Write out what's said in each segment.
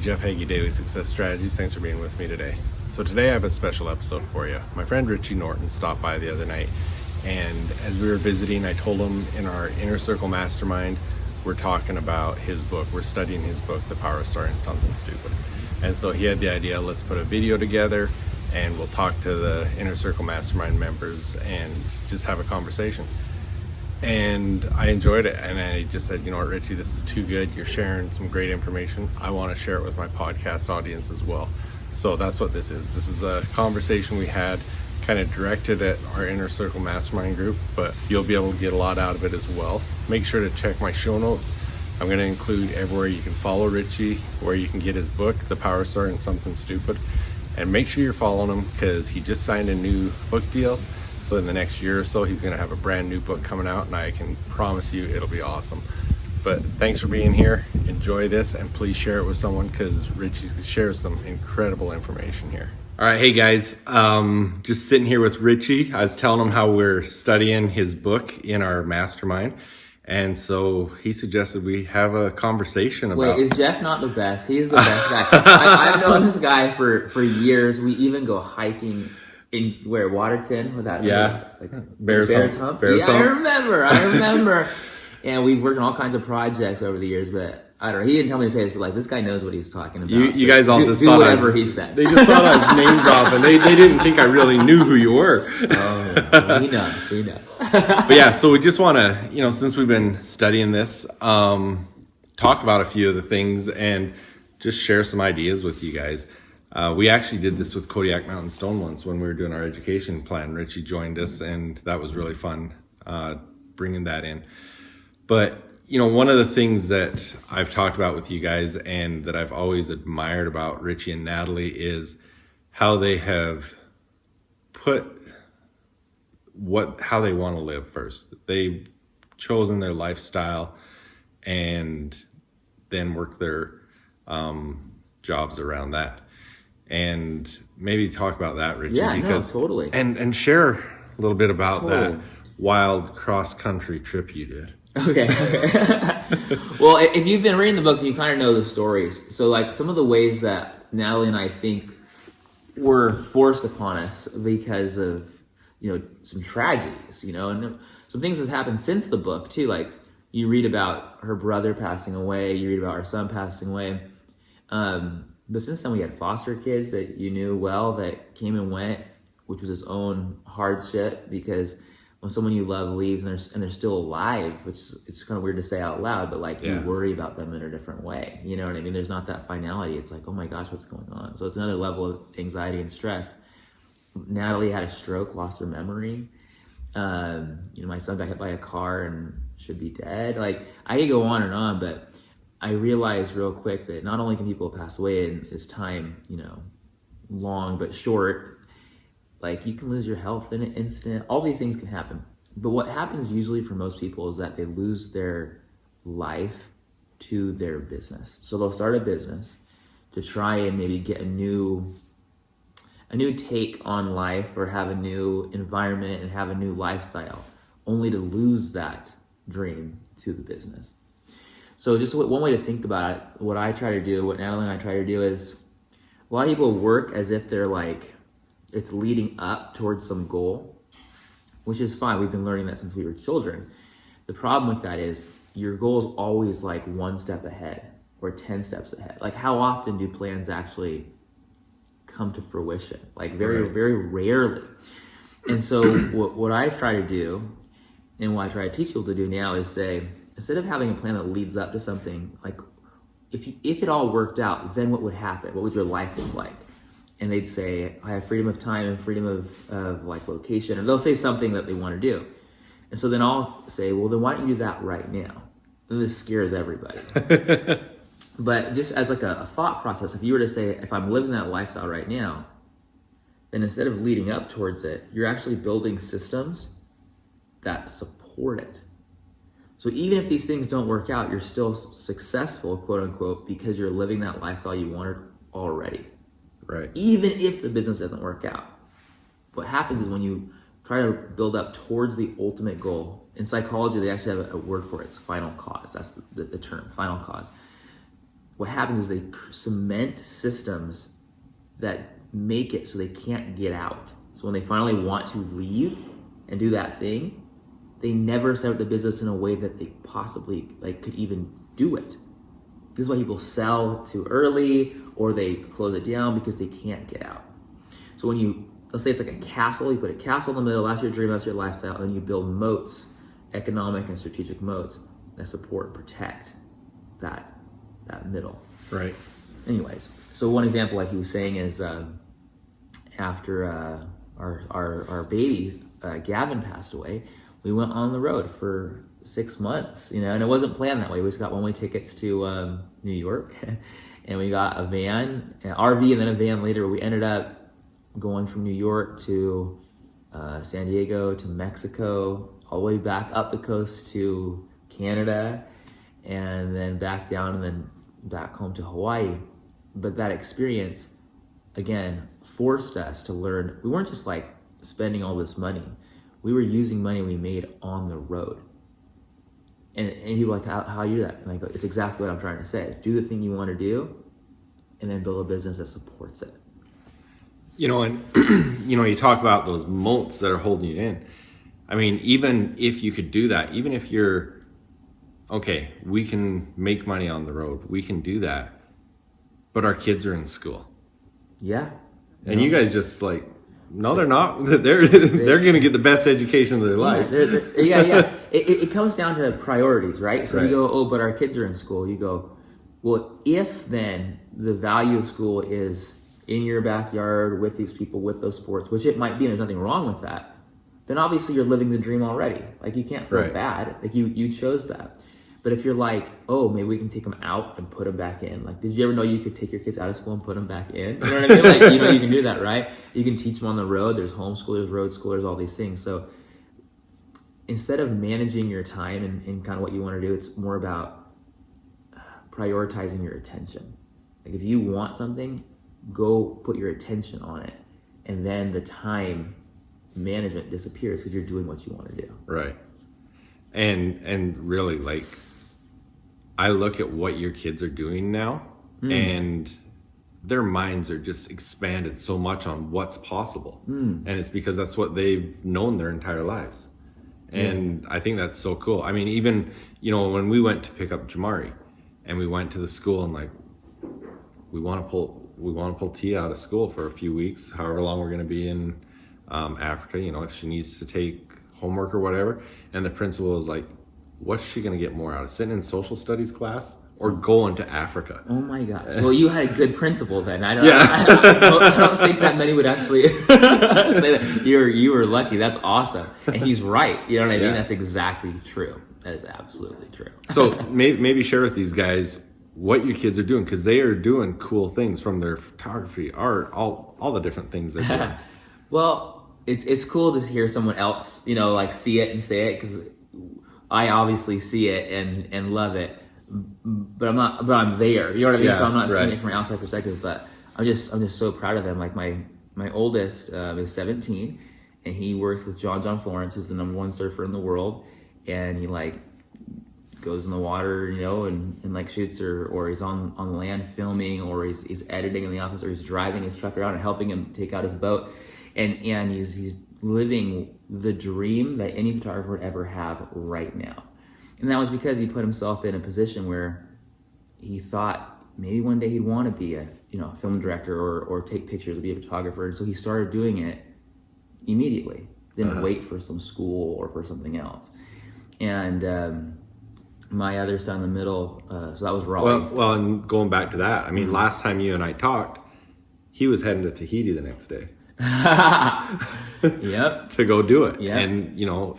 Jeff Heggie, Daily Success Strategies. Thanks for being with me today. So today I have a special episode for you. My friend Richie Norton stopped by the other night, and as we were visiting, I told him in our Inner Circle Mastermind, we're talking about his book. We're studying his book, The Power of Starting Something Stupid. And so he had the idea, let's put a video together and we'll talk to the Inner Circle Mastermind members and just have a conversation. And I enjoyed it, and I just said, you know what, Richie, this is too good. You're sharing some great information. I want to share it with my podcast audience as well. So that's what this is. This is a conversation we had kind of directed at our Inner Circle Mastermind group, but you'll be able to get a lot out of it as well. Make sure to check my show notes. I'm going to include everywhere you can follow Richie, where you can get his book, The Power of Starting Something Stupid. And make sure you're following him because he just signed a new book deal. So in the next year or so, he's going to have a brand new book coming out, and I can promise you it'll be awesome. But thanks for being here. Enjoy this, and please share it with someone because Richie shares some incredible information here. All right, hey guys, just sitting here with Richie. I was telling him how we're studying his book in our mastermind. And so he suggested we have a conversation about... Wait, is Jeff not the best? He's the best guy. I've known this guy for years. We even go hiking in Waterton without Bears Hump. I remember. And we've worked on all kinds of projects over the years, but I don't know. He didn't tell me to say this, but like this guy knows what he's talking about. You guys all just do thought whatever he says. They just thought I'd name drop, and they didn't think I really knew who you were. Oh, well, he knows. But yeah, so we just want to, since we've been studying this, talk about a few of the things and just share some ideas with you guys. We actually did this with Kodiak Mountain Stone once when we were doing our education plan. Richie joined us, and that was really fun bringing that in. But, one of the things that I've talked about with you guys and that I've always admired about Richie and Natalie is how they have put how they want to live first. They've chosen their lifestyle and then work their jobs around that. And maybe talk about that, Richie. Yeah, totally. And share a little bit about that wild cross-country trip you did. Okay. Well, if you've been reading the book, you kind of know the stories. So like some of the ways that Natalie and I think were forced upon us because of, some tragedies, and some things have happened since the book too. Like you read about her brother passing away, you read about our son passing away. But since then we had foster kids that you knew well that came and went, which was its own hardship because when someone you love leaves and they're still alive, which it's kind of weird to say out loud, but you worry about them in a different way. You know what I mean? There's not that finality. It's like, oh my gosh, what's going on? So it's another level of anxiety and stress. Natalie had a stroke, lost her memory. My son got hit by a car and should be dead. I could go on, but I realized real quick that not only can people pass away in this time, long but short, you can lose your health in an instant. All these things can happen. But what happens usually for most people is that they lose their life to their business. So they'll start a business to try and maybe get a new take on life or have a new environment and have a new lifestyle, only to lose that dream to the business. So just one way to think about it, what I try to do, what Natalie and I try to do is a lot of people work as if they're it's leading up towards some goal, which is fine. We've been learning that since we were children. The problem with that is your goal is always one step ahead or 10 steps ahead. How often do plans actually come to fruition? Very, very rarely. And so what I try to do and what I try to teach people to do now is say, instead of having a plan that leads up to something, if it all worked out, then what would happen? What would your life look like? And they'd say, I have freedom of time and freedom of location, or they'll say something that they want to do. And so then I'll say, well, then why don't you do that right now? And this scares everybody. But just as a thought process, if you were to say, if I'm living that lifestyle right now, then instead of leading up towards it, you're actually building systems that support it. So even if these things don't work out, you're still successful, quote unquote, because you're living that lifestyle you wanted already. Right. Even if the business doesn't work out. What happens is when you try to build up towards the ultimate goal, in psychology, they actually have a word for it. It's final cause. That's the term, final cause. what happens is they cement systems that make it so they can't get out. So when they finally want to leave and do that thing, they never set up the business in a way that they possibly could even do it. This is why people sell too early, or they close it down because they can't get out. So when you, let's say it's like a castle, you put a castle in the middle, that's your dream, that's your lifestyle, and you build moats, economic and strategic moats that support and protect that middle. Right. Anyways, so one example, like he was saying, is after our baby Gavin passed away, we went on the road for 6 months, and it wasn't planned that way. We just got one-way tickets to New York, and we got a van, an RV, and then a van later. We ended up going from New York to San Diego to Mexico, all the way back up the coast to Canada, and then back down, and then back home to Hawaii. But that experience, again, forced us to learn. We weren't just like spending all this money. We were using money we made on the road. And people are like, how you do that? And I go, it's exactly what I'm trying to say. Do the thing you want to do, and then build a business that supports it. And you talk about those moats that are holding you in. I mean, even if you could do that, even if you're, okay, we can make money on the road, we can do that, but our kids are in school. Yeah. And you guys just like, no, they're not. They're going to get the best education of their life. Yeah. It comes down to priorities, right? So right. You go, oh, but our kids are in school. You go, well, if then the value of school is in your backyard with these people, with those sports, which it might be, and there's nothing wrong with that, then obviously you're living the dream already. Like, you can't feel right. bad. Like, you chose that. But if you're like, oh, maybe we can take them out and put them back in. Like, did you ever know you could take your kids out of school and put them back in? You know what I mean? Like, you can do that, right? You can teach them on the road. There's homeschool, there's road school, there's all these things. So instead of managing your time and kind of what you want to do, it's more about prioritizing your attention. Like, if you want something, go put your attention on it. And then the time management disappears because you're doing what you want to do. Right. And really, like, I look at what your kids are doing now, and their minds are just expanded so much on what's possible. And it's because that's what they've known their entire lives. And I think that's so cool. I mean, even, when we went to pick up Jamari and we went to the school, and like, we want to pull Tia out of school for a few weeks, however long we're going to be in Africa, if she needs to take homework or whatever. And the principal was like, what's she going to get more out of, sitting in social studies class or going to Africa? Oh my gosh. Well, you had a good principal then. I don't think that many would actually say that. You were lucky. That's awesome. And he's right. You know what I mean? That's exactly true. That is absolutely true. So maybe share with these guys what your kids are doing, because they are doing cool things, from their photography, art, all the different things they're doing. Well, it's cool to hear someone else, see it and say it, because I obviously see it and love it, but I'm there. You know what I mean? So I'm not seeing it from an outside perspective, but I'm just so proud of them. Like, my oldest is 17, and he works with John Florence, who's the #1 surfer in the world, and he goes in the water, and shoots, or he's on land filming, or he's editing in the office, or he's driving his truck around and helping him take out his boat, and he's living the dream that any photographer would ever have right now. And that was because he put himself in a position where he thought maybe one day he'd want to be a film director or take pictures or be a photographer. And so he started doing it immediately. Didn't wait for some school or for something else. And my other son in the middle, so that was Raleigh. Well, and going back to that, I mean, last time you and I talked, he was heading to Tahiti the next day. Yep. To go do it. Yep. And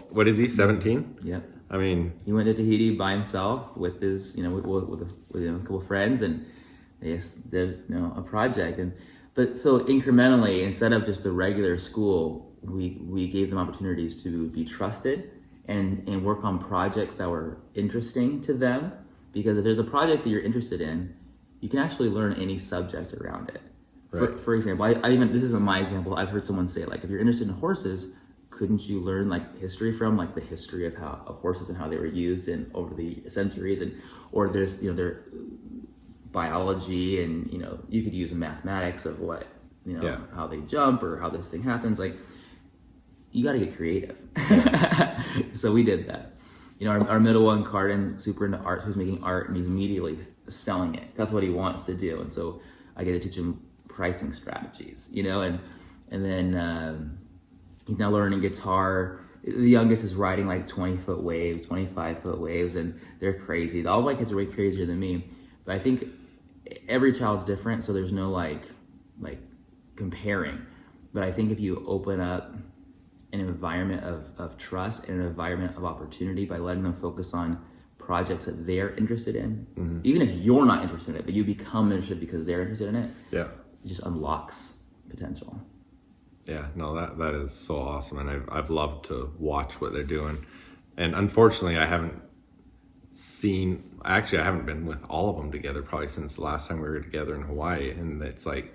what is he, 17? Yep. I mean, he went to Tahiti by himself with his, with a couple of friends, and they just did, a project. But so incrementally, instead of just a regular school, we gave them opportunities to be trusted and work on projects that were interesting to them. Because if there's a project that you're interested in, you can actually learn any subject around it. Right. For example, I even, this isn't my example, I've heard someone say, if you're interested in horses, couldn't you learn history from the history of horses and how they were used over the centuries, or there's their biology, and you could use mathematics of what how they jump or how this thing happens. Like, you got to get creative. So we did that. Our middle one, Carden, super into art, so he's making art and he's immediately selling it. That's what he wants to do. And so I get to teach him pricing strategies, and then he's now learning guitar. The youngest is riding like 20-foot waves, 25-foot waves, and they're crazy. All my kids are way crazier than me. But I think every child's different, so there's no like comparing. But I think if you open up an environment of trust and an environment of opportunity by letting them focus on projects that they're interested in, even if you're not interested in it, but you become interested because they're interested in it, it just unlocks potential. Yeah, no, that is so awesome, and I've loved to watch what they're doing. And unfortunately, I haven't been with all of them together probably since the last time we were together in Hawaii, and it's like,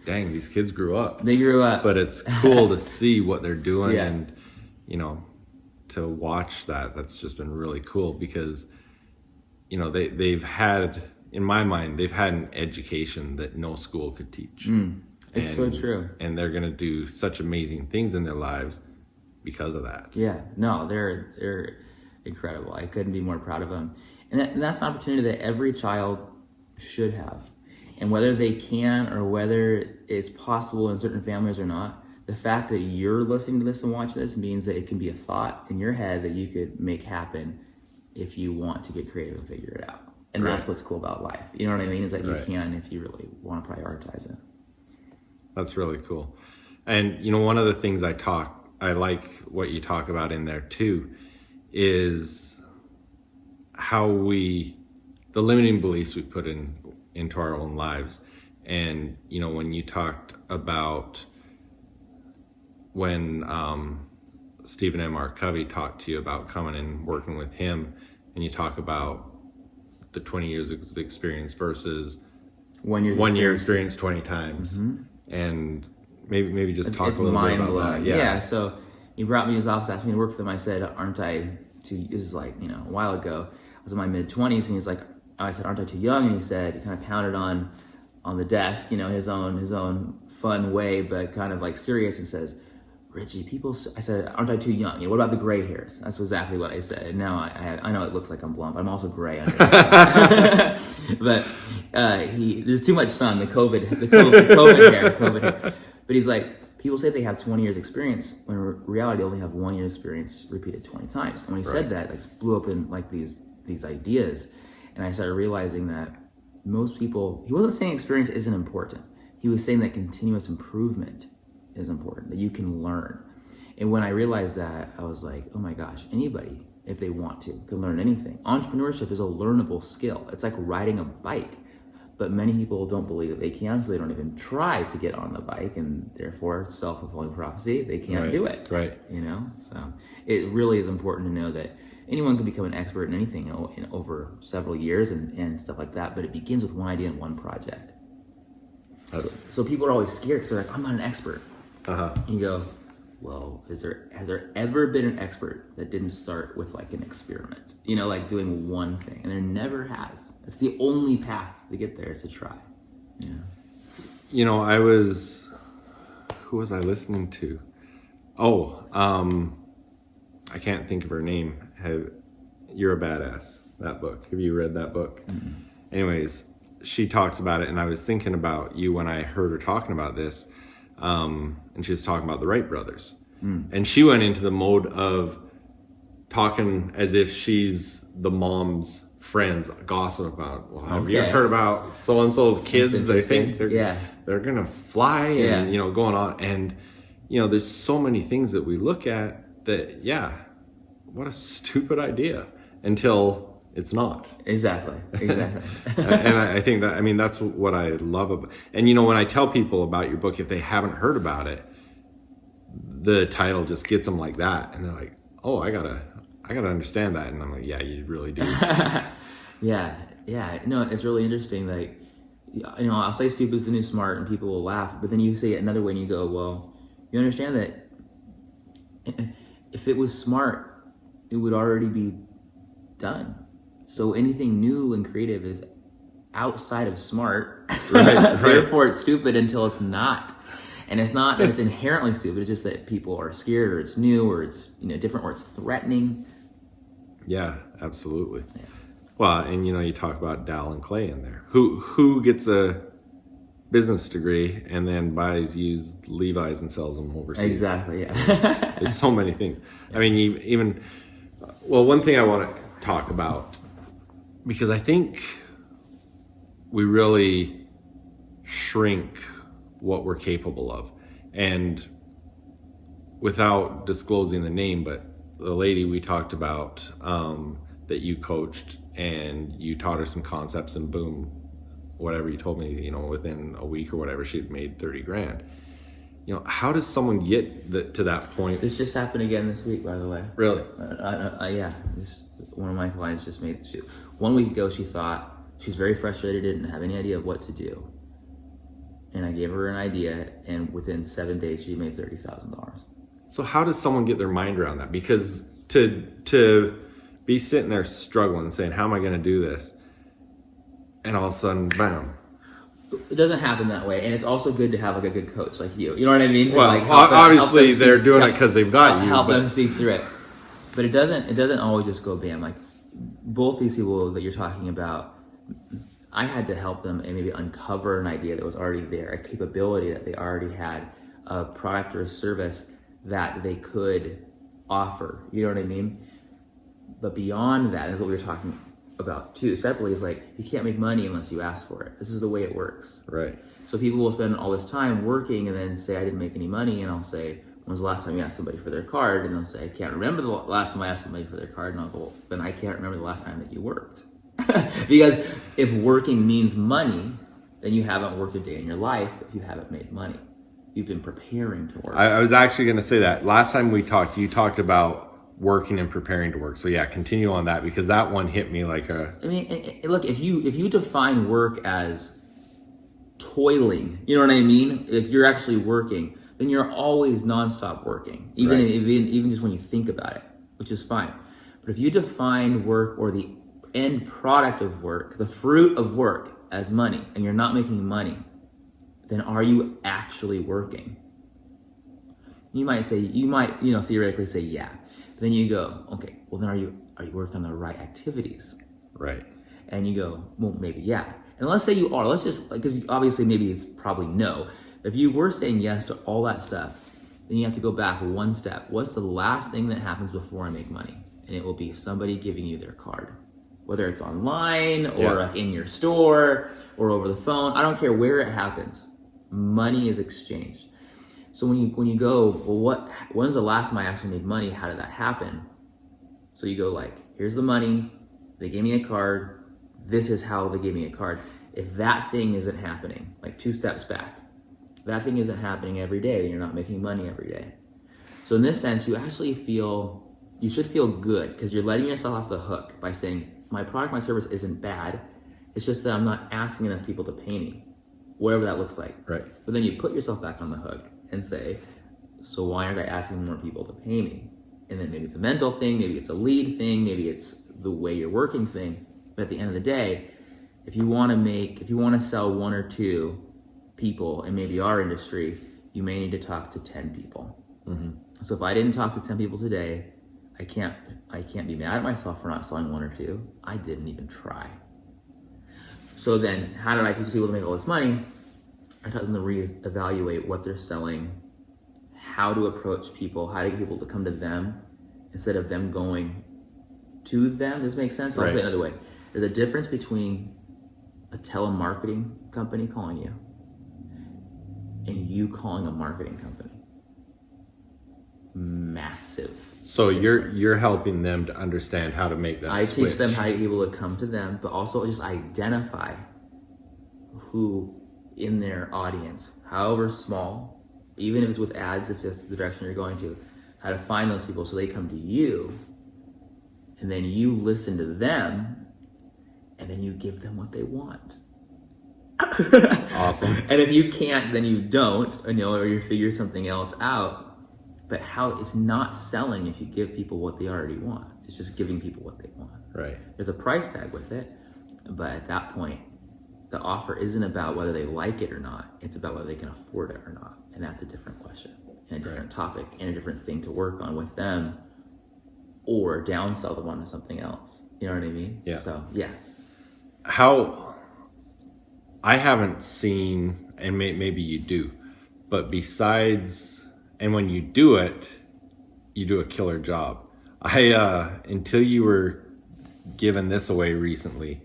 dang, these kids grew up. They grew up. But it's cool to see what they're doing, and to watch that's just been really cool, because they've had, in my mind, they've had an education that no school could teach. It's so true. And they're going to do such amazing things in their lives because of that. Yeah, no, they're incredible. I couldn't be more proud of them. And that's an opportunity that every child should have. And whether they can or whether it's possible in certain families or not, the fact that you're listening to this and watching this means that it can be a thought in your head that you could make happen if you want to get creative and figure it out. And that's what's cool about life. You know what I mean? Is that you can if you really want to prioritize it. That's really cool. And one of the things I like what you talk about in there too, is how the limiting beliefs we put into our own lives. And when you talked about when Stephen M.R. Covey talked to you about coming and working with him, and you talk about the 20 years of experience versus 1 year experience 20 times. And maybe just talk a little bit about that. Yeah. So he brought me to his office, asked me to work with him. I said, aren't I too, this is like, a while ago. I was in my mid-20s, and he's like, I said, aren't I too young? And he said, he kind of pounded on the desk, his own fun way, but kind of like serious, and says, Richie, I said, aren't I too young? What about the gray hairs? That's exactly what I said. And now I know it looks like I'm blonde, but I'm also gray under there. But there's too much sun, the COVID hair. But he's like, people say they have 20 years experience, when in reality they only have 1 year experience repeated 20 times. And when he said that, it blew up in like these ideas. And I started realizing that most people, he wasn't saying experience isn't important. He was saying that continuous improvement is important, that you can learn. And when I realized that, I was like, oh my gosh, anybody, if they want to, can learn anything. Entrepreneurship is a learnable skill. It's like riding a bike. But many people don't believe that they can, so they don't even try to get on the bike, and therefore, self-fulfilling prophecy, they can't do it. Right. So it really is important to know that anyone can become an expert in anything in over several years and stuff like that, but it begins with one idea and one project. So people are always scared because they're like, I'm not an expert. And you go, well, has there ever been an expert that didn't start with like an experiment? Like doing one thing, and there never has. It's the only path to get there is to try. Who was I listening to? I can't think of her name. You're a Badass, that book. Have you read that book? Mm-hmm. Anyways, she talks about it, and I was thinking about you when I heard her talking about this. And she was talking about the Wright brothers. And she went into the mode of talking as if she's the mom's friends, gossip about, well, have you heard about so-and-so's kids? They think they're going to fly and, going on. And, there's so many things that we look at that, what a stupid idea until it's not. Exactly. And I think that's what I love about, and when I tell people about your book, if they haven't heard about it, the title just gets them like that, and they're like, oh, I gotta understand that. And I'm like, yeah, you really do. Yeah. No, it's really interesting. Like, I'll say stupid is the new smart, and people will laugh, but then you say it another way and you go, well, you understand that if it was smart, it would already be done. So anything new and creative is outside of smart. Right. Therefore, it's stupid until it's not. And it's not that it's inherently stupid. It's just that people are scared, or it's new, or it's different, or it's threatening. Yeah, absolutely. Yeah. Well, and you talk about Dal and Clay in there. Who gets a business degree and then buys used Levi's and sells them overseas? Exactly. Yeah. There's so many things. I mean, one thing I want to talk about, because I think we really shrink what we're capable of. And without disclosing the name, but the lady we talked about that you coached, and you taught her some concepts, and boom, whatever you told me, within a week or whatever, she'd made 30 grand. How does someone get to that point? This just happened again this week, by the way. Really? Yeah. One of my clients just made 1 week ago. She thought she's very frustrated, didn't have any idea of what to do. And I gave her an idea, and within 7 days, she made $30,000. So how does someone get their mind around that? Because to be sitting there struggling, saying, how am I going to do this? And all of a sudden, bam. It doesn't happen that way. And it's also good to have like a good coach like you. You know what I mean? Well, obviously they're doing it because they've got you. Help them see through it. But it doesn't always just go bam. Like both these people that you're talking about, I had to help them and maybe uncover an idea that was already there, a capability that they already had, a product or a service that they could offer. You know what I mean? But beyond that, is what we were talking about too, separately, is like, you can't make money unless you ask for it. This is the way it works. Right. So people will spend all this time working and then say, I didn't make any money. And I'll say, when's the last time you asked somebody for their card? And they'll say, I can't remember the last time I asked somebody for their card. And I'll go, well, then I can't remember the last time that you worked. Because if working means money, then you haven't worked a day in your life if you haven't made money. You've been preparing to work. I was actually going to say that. Last time we talked, you talked about working and preparing to work. So yeah, continue on that, because that one hit me like a... I mean, look, if you define work as toiling, you know what I mean? Like you're actually working, then you're always nonstop working, even just when you think about it, which is fine. But if you define work, or the end product of work, the fruit of work, as money, and you're not making money, then are you actually working? You might theoretically say, yeah. But then you go, okay, well then are you working on the right activities? Right. And you go, well, maybe yeah. And let's say you are. Let's just, because obviously maybe it's probably no. If you were saying yes to all that stuff, then you have to go back one step. What's the last thing that happens before I make money? And it will be somebody giving you their card. Whether it's online or in your store or over the phone, I don't care where it happens. Money is exchanged. So when you go, well, when's the last time I actually made money? How did that happen? So you go like, here's the money. They gave me a card. This is how they gave me a card. If that thing isn't happening, like 2 steps back, that thing isn't happening every day, then you're not making money every day. So in this sense, you should feel good, because you're letting yourself off the hook by saying, my product, my service isn't bad. It's just that I'm not asking enough people to pay me, whatever that looks like. Right. But then you put yourself back on the hook and say, so why aren't I asking more people to pay me? And then maybe it's a mental thing, maybe it's a lead thing, maybe it's the way you're working thing. But at the end of the day, if you want to sell 1 or 2 people in maybe our industry, you may need to talk to 10 people. Mm-hmm. So if I didn't talk to 10 people today, I can't be mad at myself for not selling 1 or 2. I didn't even try. So then how did I teach people to make all this money? I taught them to reevaluate what they're selling, how to approach people, how to get people to come to them instead of them going to them. Does this make sense? I'll say it another way. There's a difference between a telemarketing company calling you and you calling a marketing company. Massive. So difference. you're helping them to understand how to make that switch. Teach them how to be able to come to them, but also just identify who in their audience, however small, even if it's with ads, if that's the direction you're going to, how to find those people so they come to you, and then you listen to them, and then you give them what they want. Awesome. And if you can't, then you don't, or you figure something else out. But it's not selling if you give people what they already want. It's just giving people what they want. Right. There's a price tag with it, but at that point, the offer isn't about whether they like it or not. It's about whether they can afford it or not. And that's a different question and a different topic and a different thing to work on with them, or downsell them onto something else. You know what I mean? Yeah. So, yeah. How, I haven't seen, and maybe you do, but besides, and when you do a killer job. Until you were giving this away recently,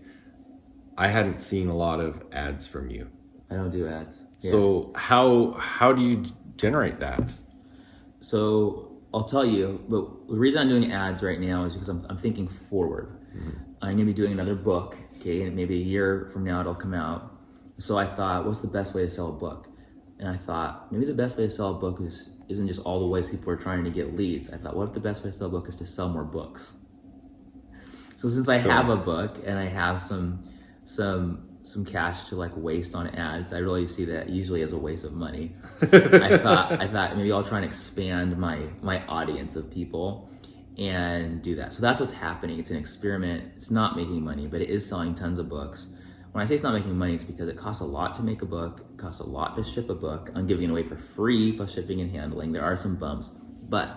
I hadn't seen a lot of ads from you. I don't do ads. Yeah. So how do you generate that? So I'll tell you, but the reason I'm doing ads right now is because I'm thinking forward. Mm-hmm. I'm going to be doing another book, okay, and maybe a year from now it'll come out. So I thought, what's the best way to sell a book? And I thought, maybe the best way to sell a book isn't just all the ways people are trying to get leads. I thought, what if the best way to sell a book is to sell more books? So since I have a book and I have some cash to like waste on ads, I really see that usually as a waste of money. I thought maybe I'll try and expand my audience of people and do that. So that's what's happening. It's an experiment. It's not making money, but it is selling tons of books. When I say it's not making money, it's because it costs a lot to make a book. It costs a lot to ship a book. I'm giving it away for free plus shipping and handling. There are some bumps, but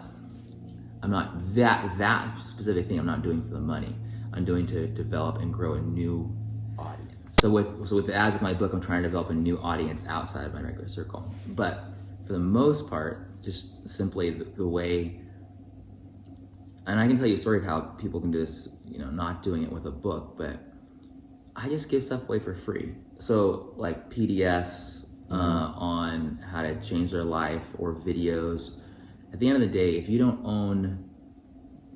I'm not that specific thing I'm not doing for the money. I'm doing to develop and grow a new audience. So with the ads of my book, I'm trying to develop a new audience outside of my regular circle. But for the most part, just simply the way, and I can tell you a story of how people can do this, not doing it with a book, but I just give stuff away for free. So like PDFs on how to change their life, or videos. At the end of the day, if you don't own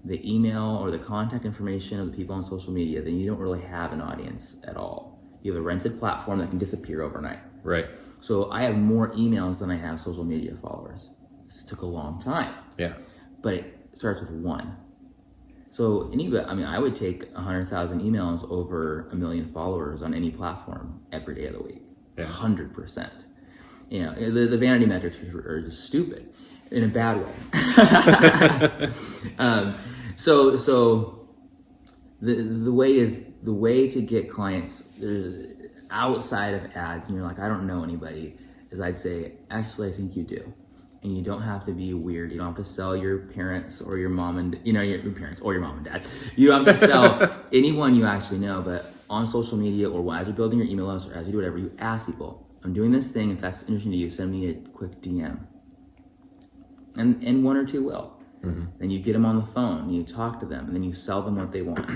the email or the contact information of the people on social media, then you don't really have an audience at all. You have a rented platform that can disappear overnight. Right. So I have more emails than I have social media followers. This took a long time. Yeah. But it starts with one. So I would take 100,000 emails over 1 million followers on any platform every day of the week. Yeah. 100%. The vanity metrics are just stupid in a bad way. So the way to get clients outside of ads, and you're like, I don't know anybody, is I'd say, actually, I think you do. And you don't have to be weird. You don't have to sell your parents or your mom and your parents or your mom and dad. You don't have to sell anyone you actually know. But on social media, or as you're building your email list, or as you do whatever, you ask people, I'm doing this thing. If that's interesting to you, send me a quick DM. And one or two will. Mm-hmm. Then you get them on the phone, you talk to them, and then you sell them what they want.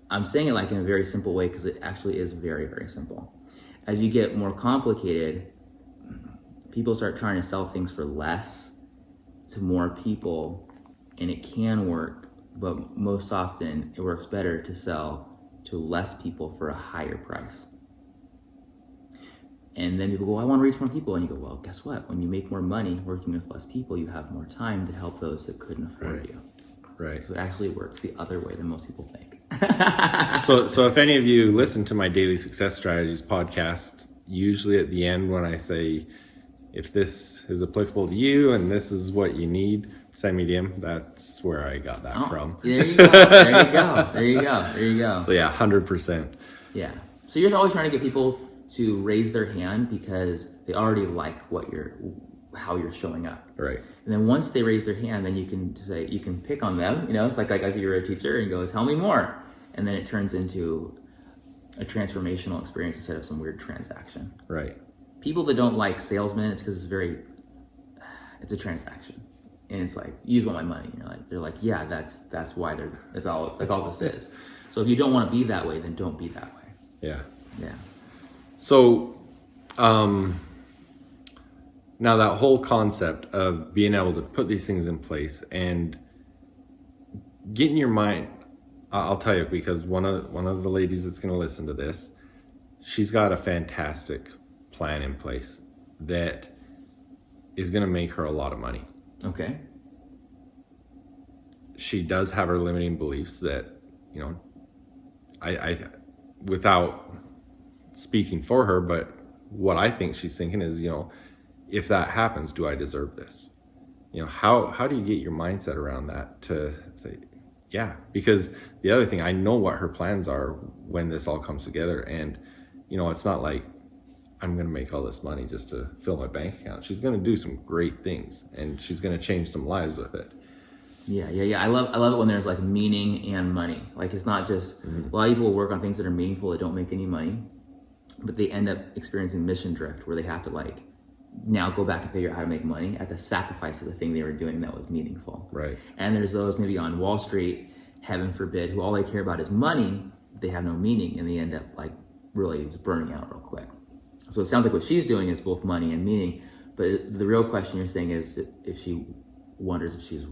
I'm saying it like in a very simple way because it actually is very, very simple. As you get more complicated, people start trying to sell things for less to more people, and it can work, but most often it works better to sell to less people for a higher price. And then people go, I want to reach more people. And you go, well, guess what? When you make more money working with less people, you have more time to help those that couldn't afford you. Right. So it actually works the other way than most people think. So if any of you listen to my Daily Success Strategies podcast, usually at the end when I say, if this is applicable to you and this is what you need, send me DM. That's where I got that from. There you go. There you go. So yeah, 100%. Yeah. So you're always trying to get people to raise their hand because they already like how you're showing up. Right. And then once they raise their hand, then you can pick on them. It's like if you're a teacher and go, tell me more. And then it turns into a transformational experience instead of some weird transaction. Right. People that don't like salesmen, it's because it's a transaction. And it's like, you just want my money. They're like, yeah, that's why that's all this is. So if you don't want to be that way, then don't be that way. Yeah. Yeah. So, now that whole concept of being able to put these things in place and get in your mind, I'll tell you, because one of the ladies that's going to listen to this, she's got a fantastic plan in place that is going to make her a lot of money. Okay. She does have her limiting beliefs that, I without speaking for her, but what I think she's thinking is, if that happens, do I deserve this? How do you get your mindset around that to say, yeah? Because the other thing, I know what her plans are when this all comes together, and it's not like I'm going to make all this money just to fill my bank account. She's going to do some great things, and she's going to change some lives with it. Yeah. I love it when there's like meaning and money. Like it's not just a lot of people work on things that are meaningful that don't make any money, but they end up experiencing mission drift where they have to like now go back and figure out how to make money at the sacrifice of the thing they were doing that was meaningful. Right. And there's those maybe on Wall Street, heaven forbid, who all they care about is money. They have no meaning, and they end up like really just burning out real quick. So it sounds like what she's doing is both money and meaning, but the real question you're saying is if she wonders if she's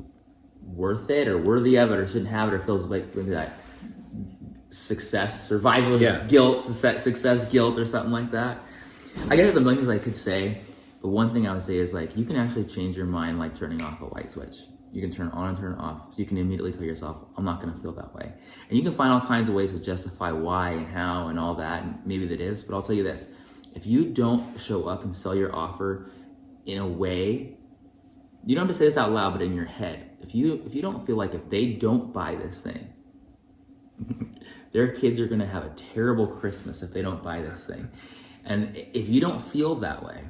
worth it or worthy of it or shouldn't have it or feels like maybe that success, survivalist guilt, success guilt or something like that. I guess there's a million things I could say, but one thing I would say is like you can actually change your mind like turning off a light switch. You can turn it on and turn it off. So you can immediately tell yourself, I'm not going to feel that way. And you can find all kinds of ways to justify why and how and all that, and maybe that is, but I'll tell you this. If you don't show up and sell your offer in a way, you don't have to say this out loud, but in your head, if you don't feel like if they don't buy this thing, their kids are going to have a terrible Christmas if they don't buy this thing. And if you don't feel that way,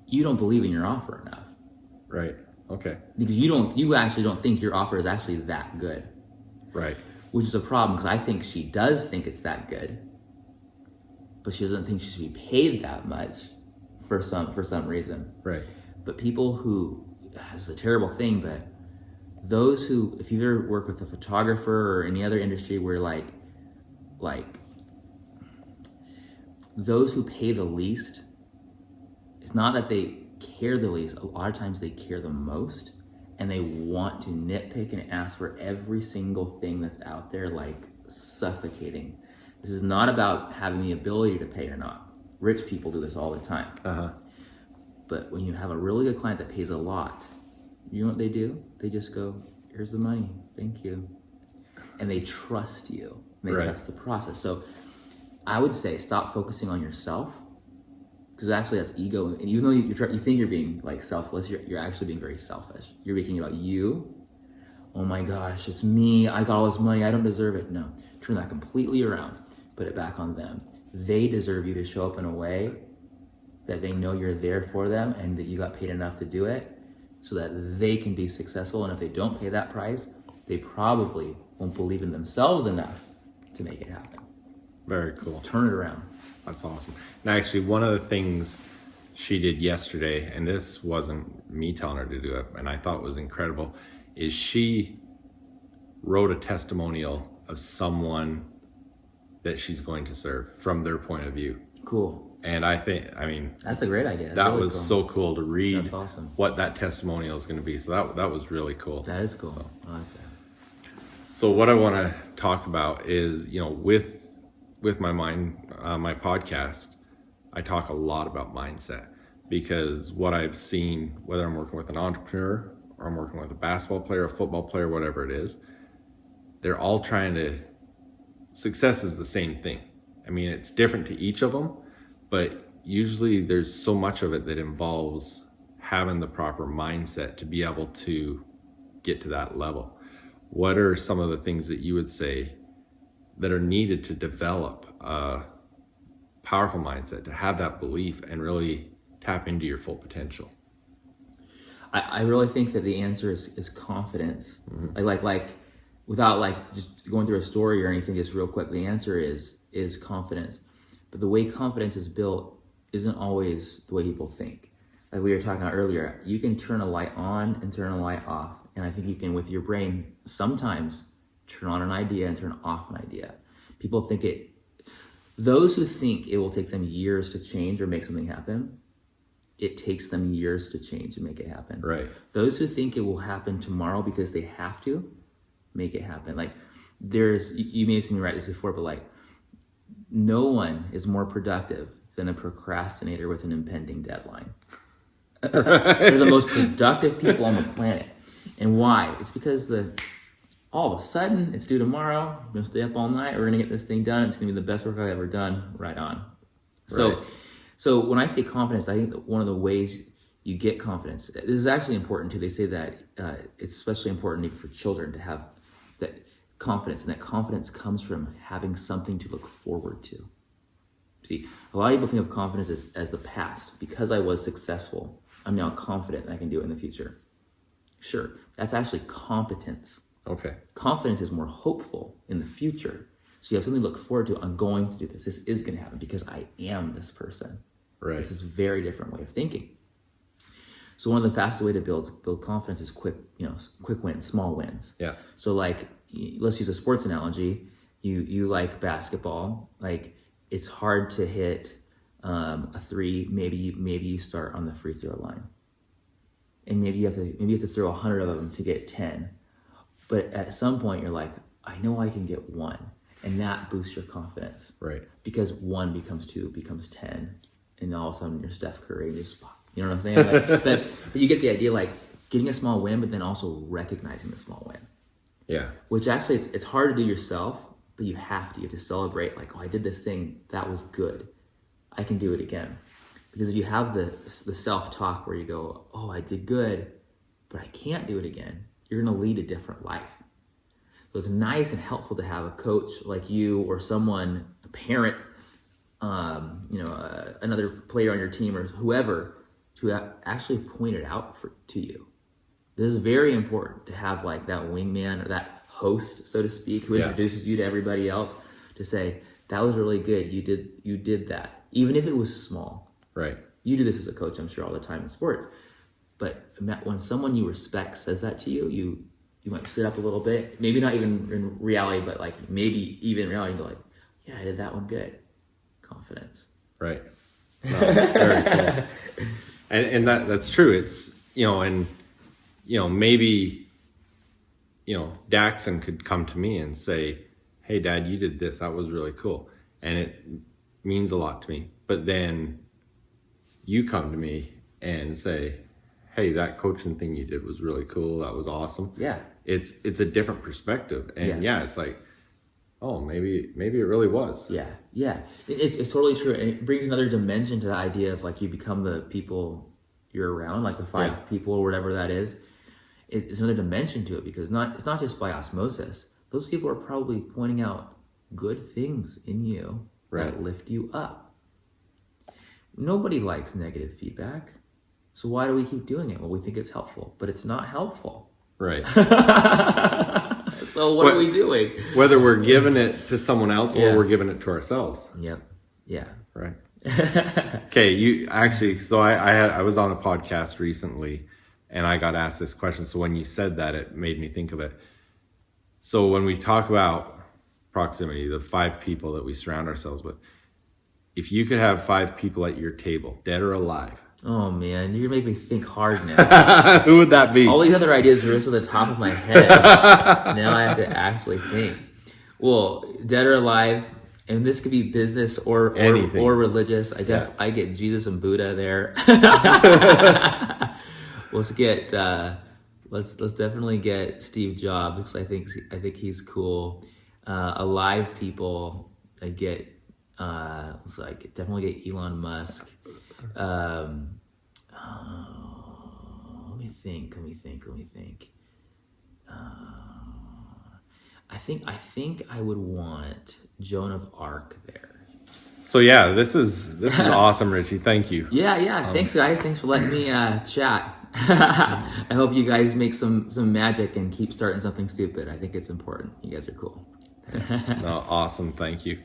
you don't believe in your offer enough. Right. Okay. Because you actually don't think your offer is actually that good. Right. Which is a problem because I think she does think it's that good, but she doesn't think she should be paid that much for some reason. Right. But people who, this is a terrible thing, but those who, if you've ever worked with a photographer or any other industry where like those who pay the least, it's not that they care the least. A lot of times they care the most, and they want to nitpick and ask for every single thing that's out there, like suffocating. This is not about having the ability to pay or not. Rich people do this all the time. But when you have a really good client that pays a lot, you know what they do? They just go, here's the money, thank you. And they trust you. They trust the process. So I would say stop focusing on yourself, because actually that's ego. And even though you think you're being like selfless, you're actually being very selfish. You're thinking about you. Oh my gosh, it's me. I got all this money. I don't deserve it. No, turn that completely around. Put it back on them. They deserve you to show up in a way that they know you're there for them and that you got paid enough to do it so that they can be successful. And if they don't pay that price, they probably won't believe in themselves enough to make it happen. Very cool. Turn it around. That's awesome. And actually, one of the things she did yesterday, and this wasn't me telling her to do it, and I thought was incredible, is she wrote a testimonial of someone that she's going to serve from their point of view. Cool. And I mean, that's a great idea. That's that really was cool. so cool to read. That's awesome. What that testimonial is going to be. So that was really cool. That is cool. So, I like that. So what I want to talk about is, with my my podcast, I talk a lot about mindset, because what I've seen, whether I'm working with an entrepreneur or I'm working with a basketball player, a football player, whatever it is, they're all trying to, success is the same thing. I mean, it's different to each of them, but usually there's so much of it that involves having the proper mindset to be able to get to that level. What are some of the things that you would say that are needed to develop a powerful mindset, to have that belief and really tap into your full potential? I really think that the answer is confidence. Like without just going through a story or anything, just real quick, the answer is confidence. But the way confidence is built isn't always the way people think. Like we were talking about earlier, you can turn a light on and turn a light off. And I think you can, with your brain, sometimes turn on an idea and turn off an idea. People think those who think it will take them years to change or make something happen, it takes them years to change and make it happen. Right. Those who think it will happen tomorrow because they have to, make it happen. Like you may have seen me write this before, but no one is more productive than a procrastinator with an impending deadline. They're the most productive people on the planet. And why? It's because all of a sudden, it's due tomorrow, I'm gonna stay up all night, we're gonna get this thing done, it's gonna be the best work I've ever done, right on. So when I say confidence, I think that one of the ways you get confidence, this is actually important too. They say that it's especially important for children to have that confidence, and that confidence comes from having something to look forward to. See, a lot of people think of confidence as the past. Because I was successful, I'm now confident that I can do it in the future. Sure, that's actually competence. Okay. Confidence is more hopeful in the future. So you have something to look forward to. I'm going to do this. This is going to happen because I am this person. Right. This is a very different way of thinking. So one of the fastest way to build confidence is quick wins, small wins. Yeah. So like, let's use a sports analogy. You like basketball. Like, it's hard to hit a three. Maybe you start on the free throw line, and maybe you have to throw 100 of them to get 10. But at some point, you're like, I know I can get one, and that boosts your confidence. Right. Because 1 becomes 2, becomes 10, and all of a sudden you're Steph Curry, and you know what I'm saying? Like, but you get the idea, like getting a small win, but then also recognizing the small win. Yeah. Which actually, it's hard to do yourself, but you have to celebrate, like, oh, I did this thing, that was good, I can do it again. Because if you have the self-talk where you go, oh, I did good, but I can't do it again, you're going to lead a different life. So it's nice and helpful to have a coach like you, or someone, a parent, another player on your team, or whoever, to actually point it out to you. This is very important, to have like that wingman, or that host, so to speak, who introduces you to everybody else, to say, that was really good, you did that, even if it was small. Right. You do this as a coach, I'm sure, all the time in sports. But when someone you respect says that to you, you might sit up a little bit, maybe not even in reality, but like maybe even in reality, and go like, yeah, I did that one good. Confidence. Right. No, very cool. And that's true. It's, maybe, Daxon could come to me and say, hey, Dad, you did this. That was really cool. And it means a lot to me. But then you come to me and say, hey, that coaching thing you did was really cool. That was awesome. Yeah. It's a different perspective. And it's like, oh, maybe it really was. Yeah. It's totally true. And it brings another dimension to the idea of like, you become the people you're around, like the 5 people or whatever that is. It's another dimension to it, because it's not just by osmosis. Those people are probably pointing out good things in you that lift you up. Nobody likes negative feedback. So why do we keep doing it? Well, we think it's helpful, but it's not helpful. Right. So what are we doing? Whether we're giving it to someone else or we're giving it to ourselves. Yep. Yeah. Right. Okay. I was on a podcast recently, and I got asked this question. So when you said that, it made me think of it. So when we talk about proximity, the 5 people that we surround ourselves with, if you could have 5 people at your table, dead or alive. Oh man, you're gonna make me think hard now. Who would that be? All these other ideas are just at the top of my head. Now I have to actually think. Well, dead or alive, and this could be business or religious. I get Jesus and Buddha there. Let's definitely get Steve Jobs, because I think he's cool. Alive people, I get definitely get Elon Musk. Let me think. I think I would want Joan of Arc there. So yeah, this is awesome, Richie. Thank you. Yeah. Thanks, guys. Thanks for letting me chat. I hope you guys make some magic and keep starting something stupid. I think it's important. You guys are cool. No, awesome. Thank you.